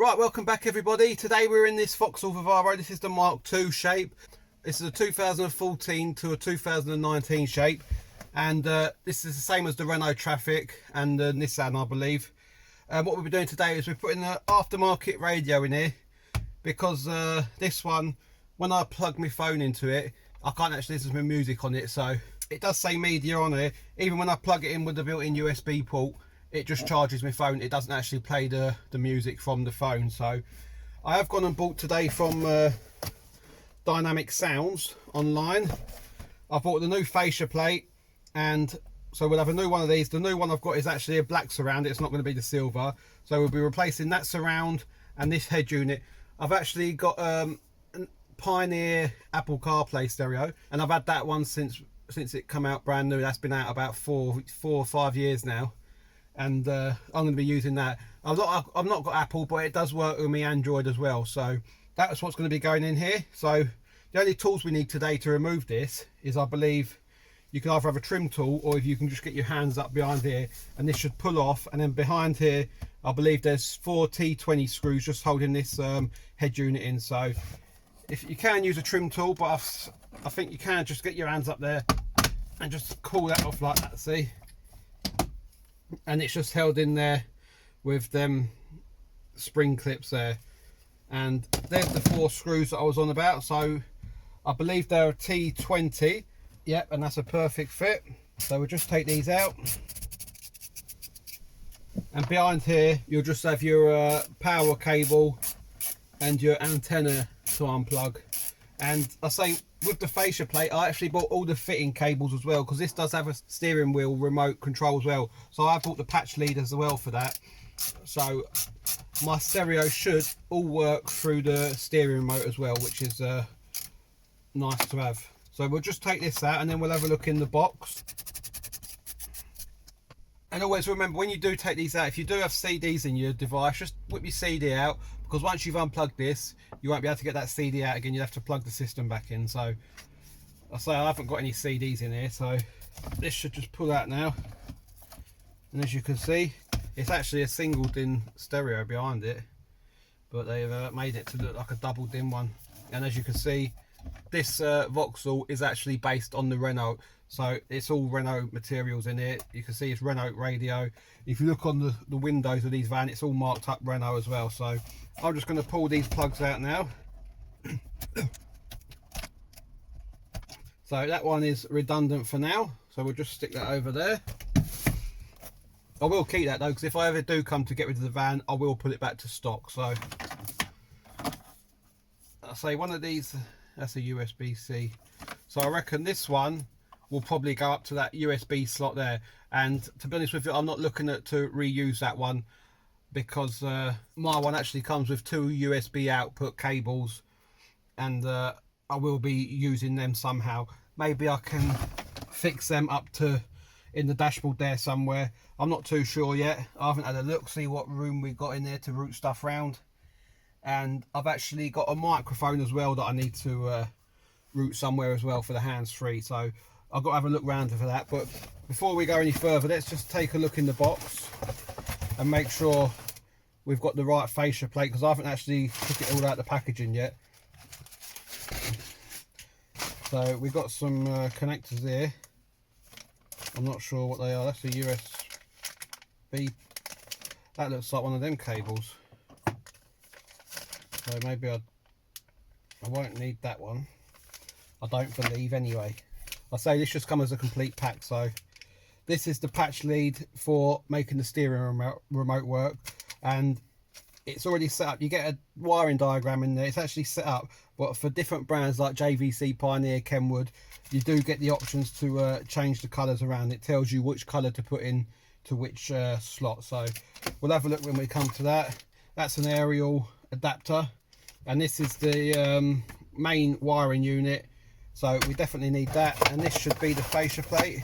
Right, welcome back everybody. Today we're in this Vauxhall Vivaro. This is the Mark II shape. This is a 2014 to a 2019 shape, and this is the same as the Renault Traffic and the Nissan, I believe. What we'll be doing today is we're putting an aftermarket radio in here, because this one, when I plug my phone into it, I can't actually listen to my music on it. So it does say media on it. Even when I plug it in with the built-in USB port, it just charges my phone. It doesn't actually play the music from the phone. So I have gone and bought today from Dynamic Sounds online. I bought the new fascia plate, and so we'll have a new one of these. The new one I've got is actually a black surround. It's not going to be the silver. So we'll be replacing that surround and this head unit. I've actually got a Pioneer Apple CarPlay stereo, and I've had that one since it come out brand new. That's been out about four or 5 years now. And I'm going to be using that. I've not got Apple, but it does work with me Android as well. So that's what's going to be going in here. So the only tools we need today to remove this is, I believe, you can either have a trim tool, or if you can just get your hands up behind here, and this should pull off. And then behind here, I believe there's 4 T20 screws just holding this head unit in. So if you can use a trim tool, but I think you can just get your hands up there and just pull that off like that, see? And it's just held in there with them spring clips there. And there's the 4 screws that I was on about. So I believe they're a T20. Yep, and that's a perfect fit. So we'll just take these out. And behind here, you'll just have your power cable and your antenna to unplug. And I say, with the fascia plate, I actually bought all the fitting cables as well, because this does have a steering wheel remote control as well. So I bought the patch lead as well for that. So my stereo should all work through the steering remote as well, which is nice to have. So we'll just take this out, and then we'll have a look in the box. And always remember, when you do take these out, if you do have CDs in your device, just whip your CD out, because once you've unplugged this, you won't be able to get that CD out again. You'll have to plug the system back in. So I say I haven't got any CDs in here, so this should just pull out now. And as you can see, it's actually a single DIN stereo behind it, but they've made it to look like a double DIN one. And as you can see, this Vauxhall is actually based on the Renault. So it's all Renault materials in it. You can see it's Renault radio. If you look on the windows of these vans, it's all marked up Renault as well. So I'm just going to pull these plugs out now. So that one is redundant for now. So we'll just stick that over there. I will keep that though, because if I ever do come to get rid of the van, I will put it back to stock. So I say one of these, that's a USB-C. So I reckon this one will probably go up to that USB slot there. And to be honest with you, I'm not looking to reuse that one, because my one actually comes with 2 USB output cables, and I will be using them somehow. Maybe I can fix them up to in the dashboard there somewhere. I'm not too sure yet. I haven't had a look, see what room we've got in there to route stuff round. And I've actually got a microphone as well that I need to route somewhere as well for the hands-free. So I've got to have a look round for that. But before we go any further, let's just take a look in the box and make sure we've got the right fascia plate, because I haven't actually took it all out the packaging yet. So we've got some connectors here. I'm not sure what they are. That's a USB. That looks like one of them cables. So maybe I won't need that one. I don't believe anyway. I say this just comes as a complete pack. So this is the patch lead for making the steering remote work, and it's already set up. You get a wiring diagram in there. It's actually set up, but for different brands like JVC, Pioneer, Kenwood, you do get the options to change the colours around. It tells you which colour to put in to which slot. So we'll have a look when we come to that. That's an aerial adapter, and this is the main wiring unit. So we definitely need that, and this should be the fascia plate.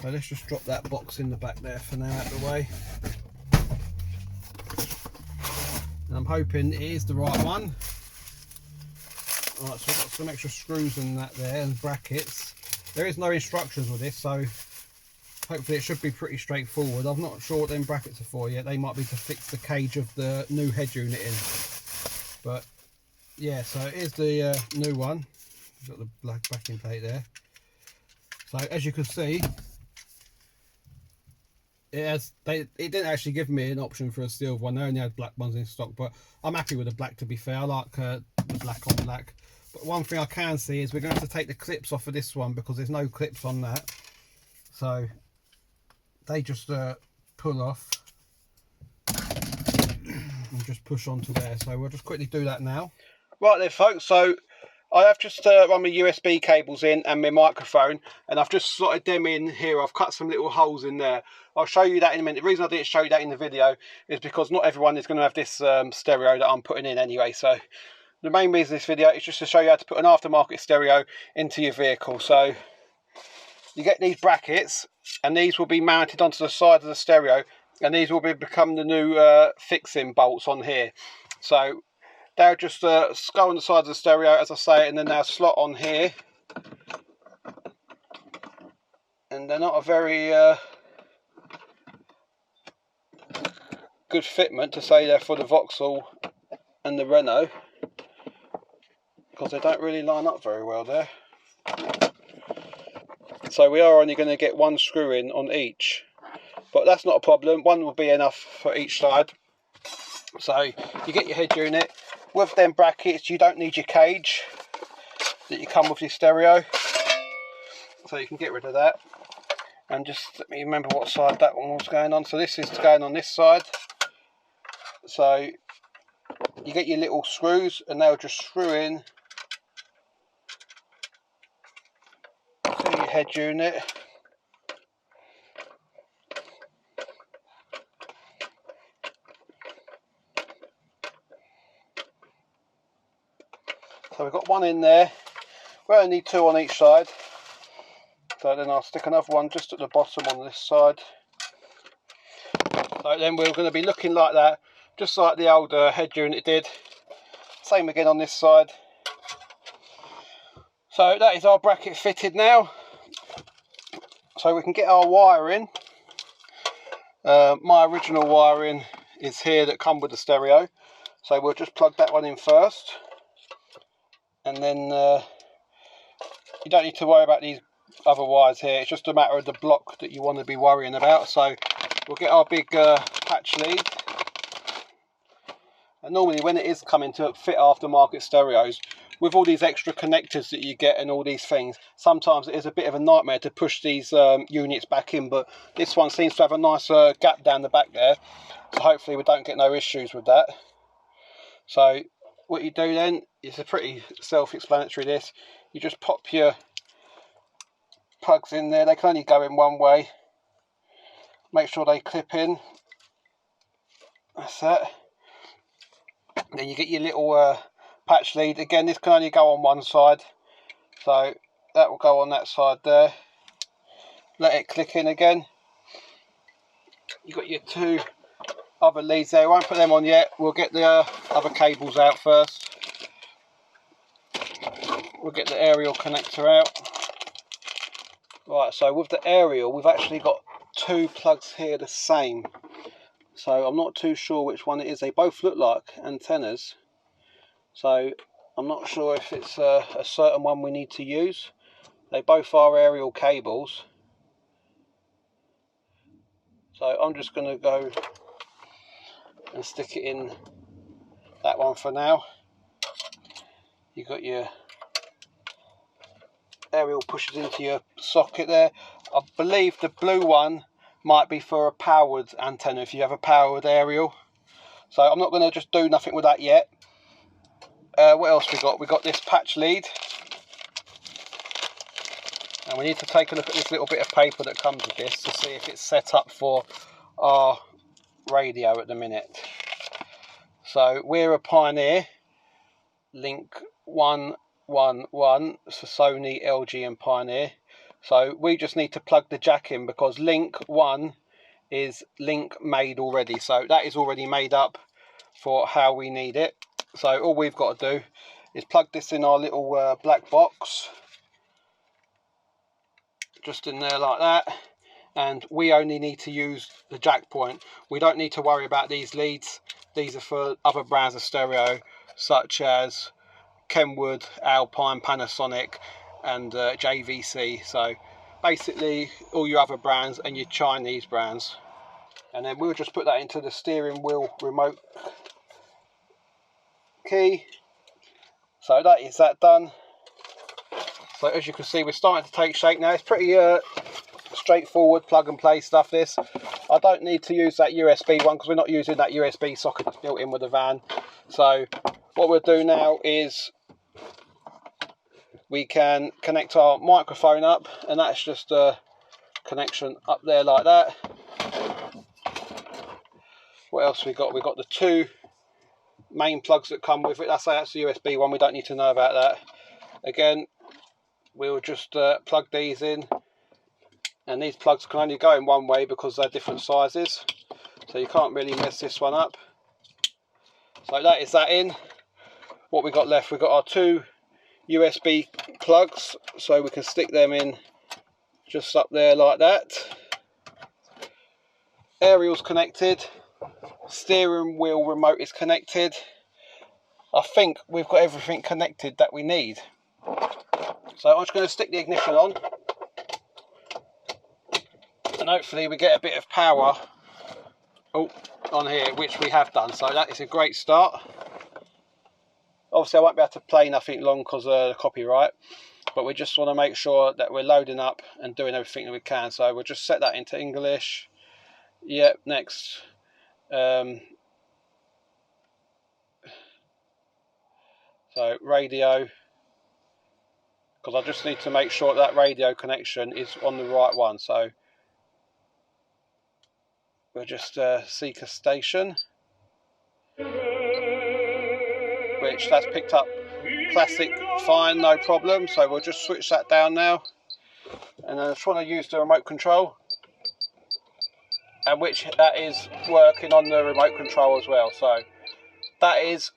So let's just drop that box in the back there for now out of the way. And I'm hoping it is the right one. Alright, so we've got some extra screws in that there and brackets. There is no instructions with this, so hopefully it should be pretty straightforward. I'm not sure what them brackets are for yet. They might be to fix the cage of the new head unit in. But yeah, so here's the new one. We've got the black backing plate there. So as you can see, it didn't actually give me an option for a silver one. They only had black ones in stock, but I'm happy with the black, to be fair. I like the black on black. But one thing I can see is we're going to have to take the clips off of this one because there's no clips on that. So they just pull off and just push onto there. So we'll just quickly do that now. Right then folks, so I have just run my USB cables in and my microphone, and I've just slotted them in here. I've cut some little holes in there. I'll show you that in a minute. The reason I didn't show you that in the video is because not everyone is going to have this stereo that I'm putting in anyway. So the main reason this video is just to show you how to put an aftermarket stereo into your vehicle. So you get these brackets, and these will be mounted onto the side of the stereo, and these will become the new fixing bolts on here. So they'll just go on the side of the stereo, as I say, and then they'll slot on here. And they're not a very good fitment to say they're for the Vauxhall and the Renault, because they don't really line up very well there. So we are only going to get one screw in on each, but that's not a problem. One will be enough for each side. So you get your head unit. With them brackets, you don't need your cage that you come with your stereo, so you can get rid of that. And just let me remember what side that one was going on. So this is going on this side. So you get your little screws, and they'll just screw in to your head unit. So we've got one in there. We only need two on each side. So then I'll stick another one just at the bottom on this side. So then we're going to be looking like that, just like the old head unit did. Same again on this side. So that is our bracket fitted now. So we can get our wiring. My original wiring is here that come with the stereo. So we'll just plug that one in first. And then you don't need to worry about these other wires here. It's just a matter of the block that you want to be worrying about. So we'll get our big patch lead. And normally when it is coming to fit aftermarket stereos, with all these extra connectors that you get and all these things, sometimes it is a bit of a nightmare to push these units back in, but this one seems to have a nice gap down the back there, so hopefully we don't get no issues with that. So what you do then is a pretty self-explanatory. This, you just pop your plugs in there. They can only go in one way. Make sure they clip in. That's that. Then you get your little patch lead. Again, this can only go on one side, so that will go on that side there. Let it click in again. You've got your two other leads there. We won't put them on yet. We'll get the other cables out first. We'll get the aerial connector out. Right, so with the aerial, we've actually got two plugs here the same. So I'm not too sure which one it is. They both look like antennas. So I'm not sure if it's a certain one we need to use. They both are aerial cables. So I'm just going to go and stick it in that one for now. You've got your aerial pushes into your socket there. I believe the blue one might be for a powered antenna if you have a powered aerial. So I'm not going to just do nothing with that yet. What else we got? We got this patch lead. And we need to take a look at this little bit of paper that comes with this to see if it's set up for our radio at the minute. So we're a Pioneer link 111 for Sony, LG and Pioneer. So we just need to plug the jack in because link 1 is link made already. So that is already made up for how we need it. So all we've got to do is plug this in our little black box. Just in there like that. and we only need to use the jack point. We don't need to worry about these leads. These are for other brands of stereo such as Kenwood, Alpine, Panasonic and JVC. So basically all your other brands and your Chinese brands. And then we'll just put that into the steering wheel remote key. So that is that done. So as you can see, we're starting to take shape now. It's pretty straightforward plug and play stuff, this. I don't need to use that USB one because we're not using that USB socket that's built in with the van. So what we'll do now is we can connect our microphone up, and that's just a connection up there like that. What else we got? We've got the two main plugs that come with it. That's the USB one, we don't need to know about that. Again, we'll just plug these in, and these plugs can only go in one way because they're different sizes, so you can't really mess this one up. So that is that in. What we got left, we've got our two USB plugs, so we can stick them in just up there like that. Aerial's connected, steering wheel remote is connected. I think we've got everything connected that we need. So I'm just going to stick the ignition on, and hopefully we get a bit of power on here, which we have done, so that is a great start. Obviously I won't be able to play nothing long because of the copyright, but we just want to make sure that we're loading up and doing everything that we can. So we'll just set that into English. Yep, next. So radio, because I just need to make sure that radio connection is on the right one. So we'll just seek a station, which that's picked up classic fine, no problem. So we'll just switch that down now, and then I just want to use the remote control, and which that is working on the remote control as well. So that is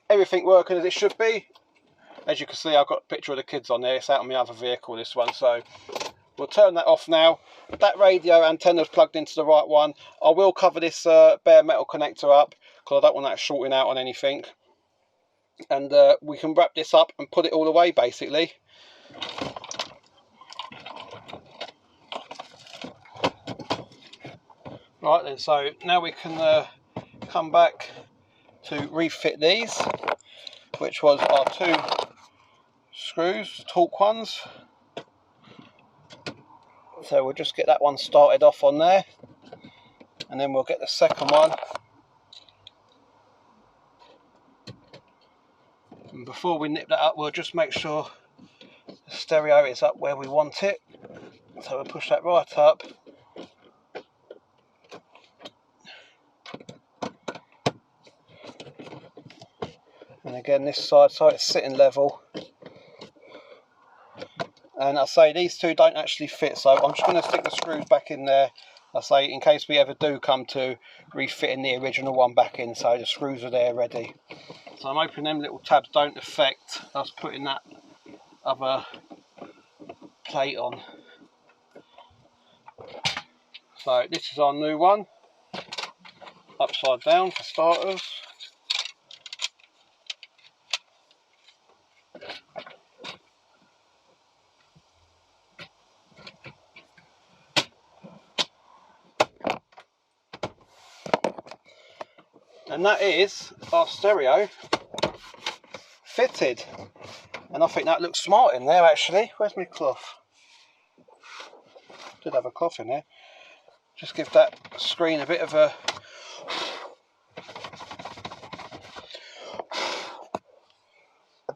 everything working as it should be. As you can see, I've got a picture of the kids on there. It's out on my other vehicle, this one. So we'll turn that off now. That radio antenna's plugged into the right one. I will cover this bare metal connector up because I don't want that shorting out on anything. And we can wrap this up and put it all away basically. Right then, so now we can come back to refit these, which was our two screws, torque ones. So we'll just get that one started off on there, and then we'll get the second one. And before we nip that up, we'll just make sure the stereo is up where we want it. So we'll push that right up. And again this side, so it's sitting level. And I say these two don't actually fit, so I'm just going to stick the screws back in there. I say in case we ever do come to refitting the original one back in, so the screws are there ready. So I'm hoping them little tabs don't affect us putting that other plate on. So this is our new one, upside down for starters. And that is our stereo fitted. And I think that looks smart in there actually. Where's my cloth? Did have a cloth in there. Just give that screen a bit of a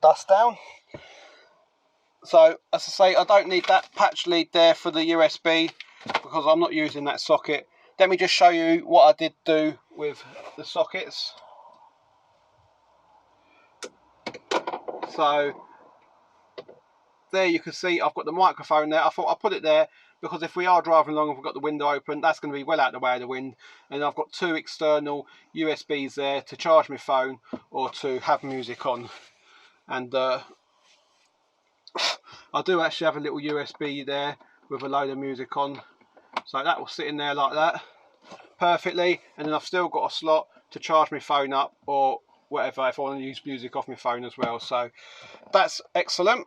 dust down. So as I say, I don't need that patch lead there for the USB because I'm not using that socket. Let me just show you what I did do with the sockets. So there you can see I've got the microphone there. I thought I'd put it there because if we are driving along and we've got the window open, that's going to be well out of the way of the wind. And I've got two external USBs there to charge my phone or to have music on. And I do actually have a little USB there with a load of music on. So that will sit in there like that perfectly, and then I've still got a slot to charge my phone up or whatever if I want to use music off my phone as well. So that's excellent.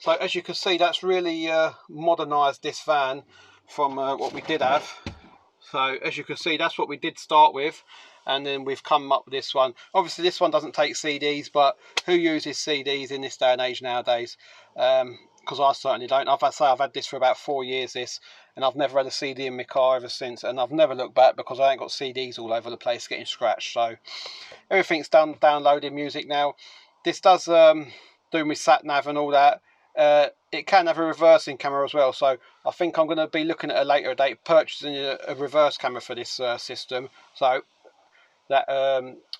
So as you can see, that's really modernised this van from what we did have. So as you can see, that's what we did start with, and then we've come up with this one. Obviously this one doesn't take CDs, but who uses CDs in this day and age nowadays? Because I certainly don't. I've had this for about 4 years, and I've never had a CD in my car ever since, and I've never looked back because I ain't got CDs all over the place getting scratched. So everything's done downloading music now. This does do my sat nav and all that. It can have a reversing camera as well, so I think I'm going to be looking at a later date purchasing a reverse camera for this system, so that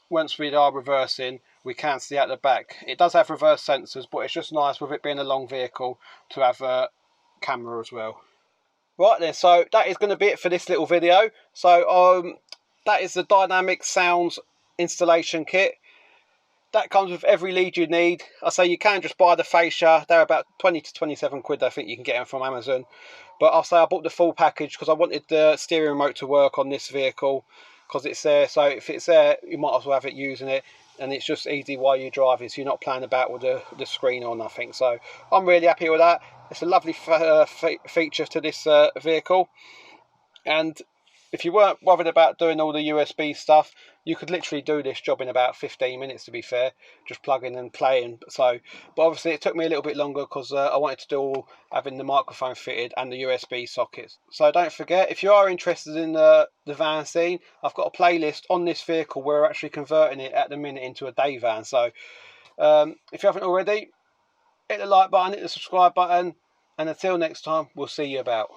once we are reversing we can see out the back. It does have reverse sensors, but it's just nice with it being a long vehicle to have a camera as well. Right then, so that is going to be it for this little video. So that is the dynamic sounds installation kit. That comes with every lead you need. I say you can just buy the fascia. They're about 20 to 27 quid. I think you can get them from Amazon. But I'll say I bought the full package because I wanted the steering remote to work on this vehicle because it's there. So if it's there, you might as well have it using it. And it's just easy while you're driving, so you're not playing about with the screen or nothing. So I'm really happy with that. It's a lovely feature to this vehicle. And if you weren't bothered about doing all the USB stuff, you could literally do this job in about 15 minutes, to be fair, just plugging and playing. So, but obviously it took me a little bit longer because I wanted to do all having the microphone fitted and the USB sockets. So don't forget, if you are interested in the van scene, I've got a playlist on this vehicle where we're actually converting it at the minute into a day van. So if you haven't already, hit the like button, hit the subscribe button, and until next time, we'll see you about.